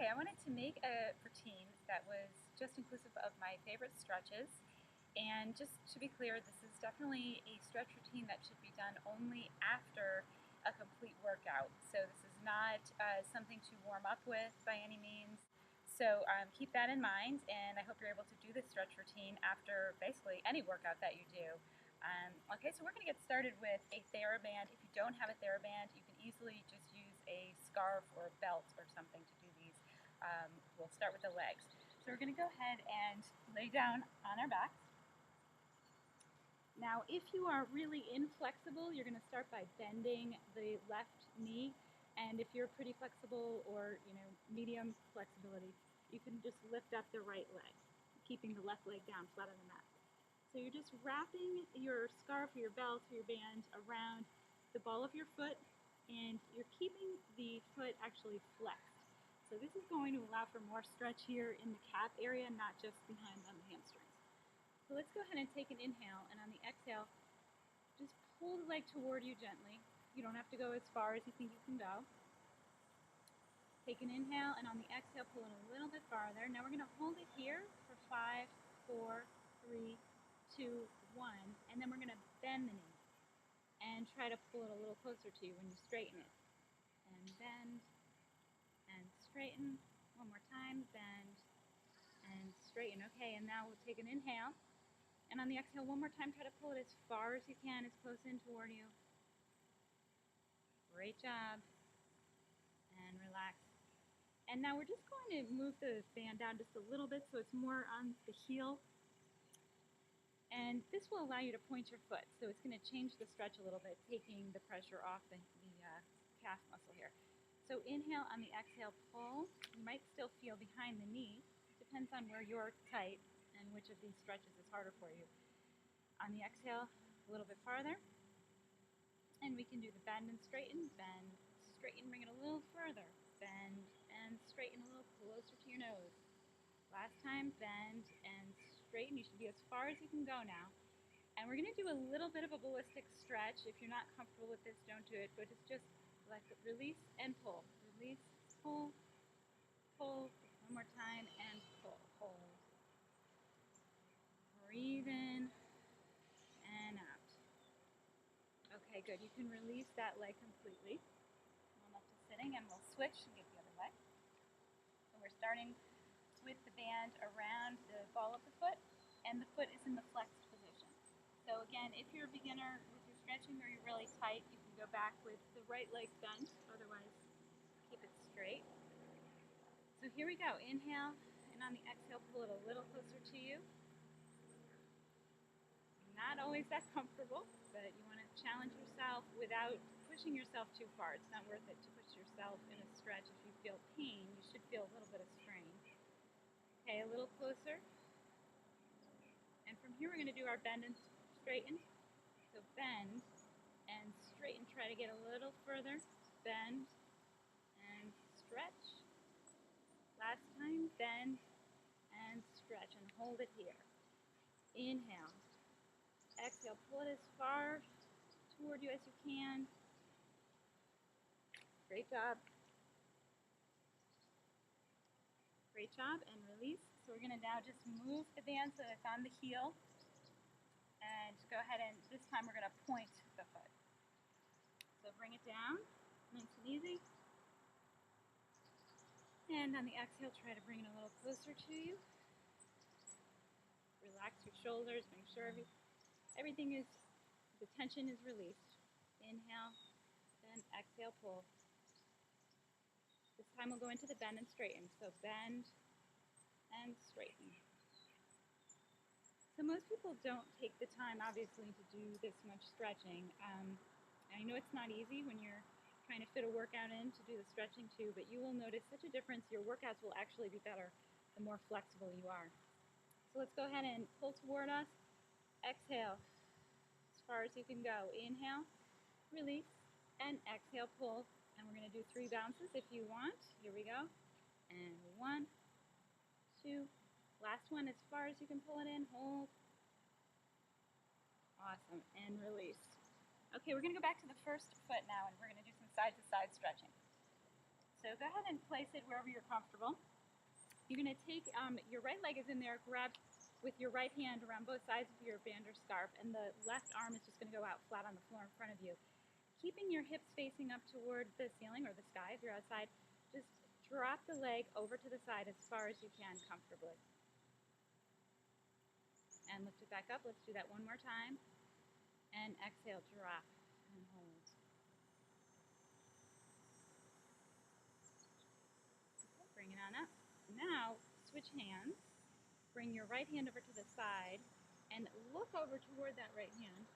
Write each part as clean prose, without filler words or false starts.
Okay, I wanted to make a routine that was just inclusive of my favorite stretches. And just to be clear, this is definitely a stretch routine that should be done only after a complete workout. So this is not something to warm up with by any means. So keep that in mind, and I hope you're able to do this stretch routine after basically any workout that you do. Okay, so we're going to get started with a TheraBand. If you don't have a TheraBand, you can easily just use a scarf or a belt or something to do these. We'll start with the legs. So we're going to go ahead and lay down on our backs. Now, if you are really inflexible, you're going to start by bending the left knee. And if you're pretty flexible or, medium flexibility, you can just lift up the right leg, keeping the left leg down flat on the mat. So you're just wrapping your scarf or your belt or your band around the ball of your foot, and you're keeping the foot actually flexed. So this is going to allow for more stretch here in the calf area, not just behind on the hamstrings. So let's go ahead and take an inhale, and on the exhale, just pull the leg toward you gently. You don't have to go as far as you think you can go. Take an inhale, and on the exhale, pull it a little bit farther. Now we're going to hold it here for 5, 4, 3, 2, 1, and then we're going to bend the knee and try to pull it a little closer to you when you straighten it. And bend and straighten. One more time, bend and straighten. Okay, and now we'll take an inhale, and on the exhale, one more time, try to pull it as far as you can, as close in toward you. Great job. And relax. And now we're just going to move the band down just a little bit so it's more on the heel. And this will allow you to point your foot. So it's going to change the stretch a little bit, taking the pressure off the calf muscle here. So inhale, on the exhale, pull. You might still feel behind the knee. Depends on where you're tight and which of these stretches is harder for you. On the exhale, a little bit farther. And we can do the bend and straighten, bring it a little further. Bend and straighten a little closer to your nose. Last time, bend and straighten. You should be as far as you can go now. And we're going to do a little bit of a ballistic stretch. If you're not comfortable with this, don't do it. But it's just like release and pull. Release, pull, pull. One more time and pull. Hold. Breathe in and out. Okay, good. You can release that leg completely. Come up to sitting, and we'll switch and get the other leg. So we're starting with the band around the ball of the foot, and the foot is in the flexed position. So again, if you're a beginner with your stretching or you're really tight, you can go back with the right leg bent, otherwise keep it straight. So here we go. Inhale, and on the exhale, pull it a little closer to you. Not always that comfortable, but you want to challenge yourself without pushing yourself too far. It's not worth it to push yourself in a stretch. If you feel pain, you should feel a little bit of strain. Okay, a little closer. And from here, we're going to do our bend and straighten. So bend and straighten. Try to get a little further. Bend and stretch. Last time, bend and stretch, and hold it here. Inhale. Exhale, pull it as far toward you as you can. Great job. Great job, and release. So we're going to now just move the band so that it's on the heel. And go ahead, and this time we're going to point the foot. So bring it down, nice and easy. And on the exhale, try to bring it a little closer to you. Relax your shoulders, make sure everything is, the tension is released. Inhale, then exhale, pull. This time we'll go into the bend and straighten. So bend and straighten. So most people don't take the time, obviously, to do this much stretching. I know it's not easy when you're trying to fit a workout in to do the stretching too, but you will notice such a difference. Your workouts will actually be better the more flexible you are. So let's go ahead and pull toward us. Exhale as far as you can go. Inhale, release, and exhale, pull. And we're going to do 3 bounces if you want. Here we go. And 1, 2, last one as far as you can pull it in. Hold. Awesome. And release. Okay, we're going to go back to the first foot now, and we're going to do some side-to-side stretching. So go ahead and place it wherever you're comfortable. You're going to take your right leg is in there, grab with your right hand around both sides of your band or scarf, and the left arm is just going to go out flat on the floor in front of you. Keeping your hips facing up toward the ceiling or the sky if you're outside, just drop the leg over to the side as far as you can comfortably. And lift it back up. Let's do that one more time. And exhale, drop and hold. Okay, bring it on up. Now, switch hands. Bring your right hand over to the side and look over toward that right hand.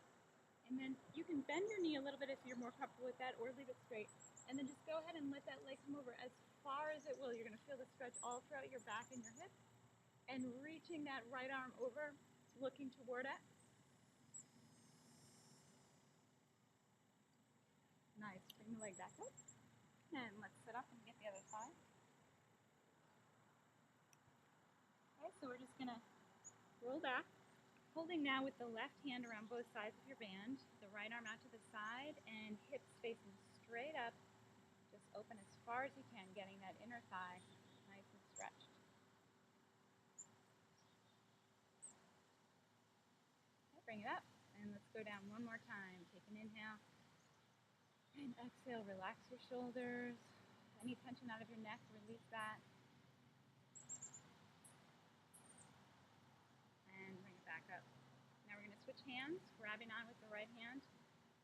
And then you can bend your knee a little bit if you're more comfortable with that, or leave it straight. And then just go ahead and let that leg come over as far as it will. You're going to feel the stretch all throughout your back and your hips. And reaching that right arm over, looking toward it. Nice. Bring the leg back up. And let's sit up and get the other side. Okay, so we're just going to roll back. Holding now with the left hand around both sides of your band, the right arm out to the side, and hips facing straight up. Just open as far as you can, getting that inner thigh nice and stretched. Okay, bring it up, and let's go down one more time. Take an inhale, and exhale, relax your shoulders. Any tension out of your neck, release that. And bring it back up. Now we're going to switch hands, grabbing on with the right hand,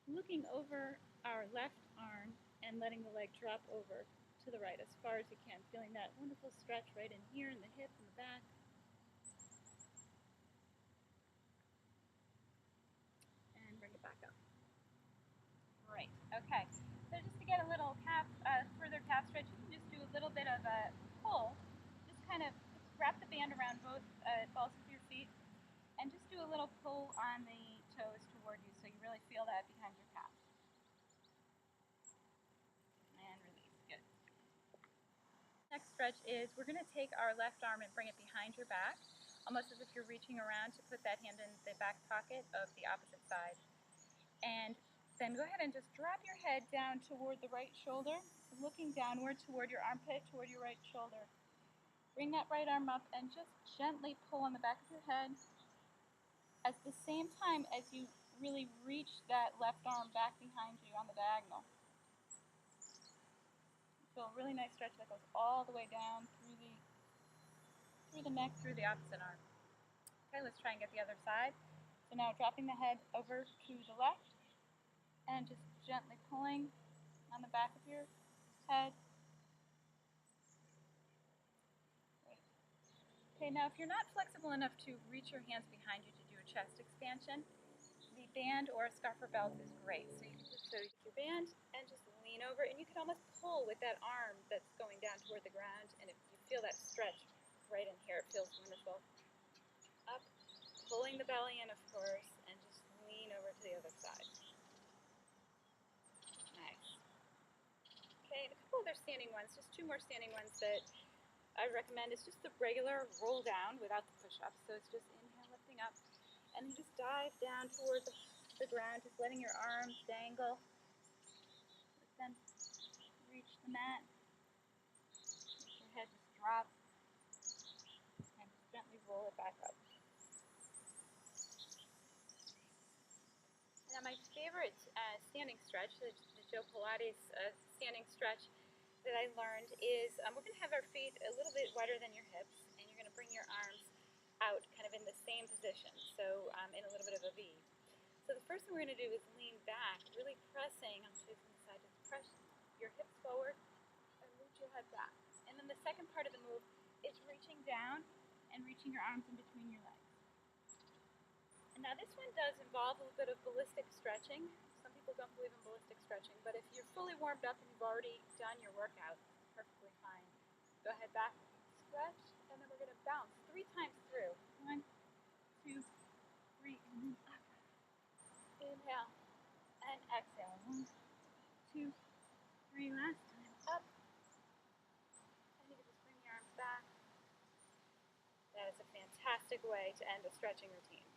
looking over our left arm and letting the leg drop over to the right as far as you can, feeling that wonderful stretch right in here in the hip and the back. And bring it back up. Great. Okay. So just to get a little further calf stretch, you can just do a little bit of a pull. Just kind of wrap the band around both balls of your feet. And just do a little pull on the toes toward you so you really feel that behind your calf. And release. Good. Next stretch is we're going to take our left arm and bring it behind your back, almost as if you're reaching around to put that hand in the back pocket of the opposite side. And then go ahead and just drop your head down toward the right shoulder, looking downward toward your armpit, toward your right shoulder. Bring that right arm up and just gently pull on the back of your head. At the same time as you really reach that left arm back behind you on the diagonal. Feel a really nice stretch that goes all the way down through the neck, through the opposite arm. Okay, let's try and get the other side. So now dropping the head over to the left and just gently pulling on the back of your head. Great. Okay, now if you're not flexible enough to reach your hands behind you to do a chest expansion, the band or a scarf or belt is great. So you can just take your band and just lean over, and you can almost pull with that arm that's going down toward the ground, and if you feel that stretch right in here, it feels wonderful. Up, pulling the belly in, of course, and just lean over to the other side. Nice. Okay, and a couple other standing ones, just two more standing ones that I recommend. Is just the regular roll down without the push-up. So it's just inhale, lifting up, and then just dive down toward the ground, just letting your arms dangle. Then reach the mat. Let your head just drop, and just gently roll it back up. Now my favorite standing stretch, the Joe Pilates standing stretch that I learned is we're going to have our feet a little bit wider than your hips, and you're going to bring your arms out kind of in the same position, so in a little bit of a V. So the first thing we're going to do is lean back, really pressing, I'll show you from the side, just press your hips forward and reach your head back. And then the second part of the move is reaching down and reaching your arms in between your legs. And now this one does involve a little bit of ballistic stretching. Some people don't believe in ballistic stretching, but if you're fully warmed up and you've already done your workout, perfectly fine. Go ahead, back, stretch, and then we're going to bounce 3 times through. 1, 2, 3, and then up. Inhale and exhale. 1, 2, 3, last time. Up. And you can just bring your arms back. That is a fantastic way to end a stretching routine.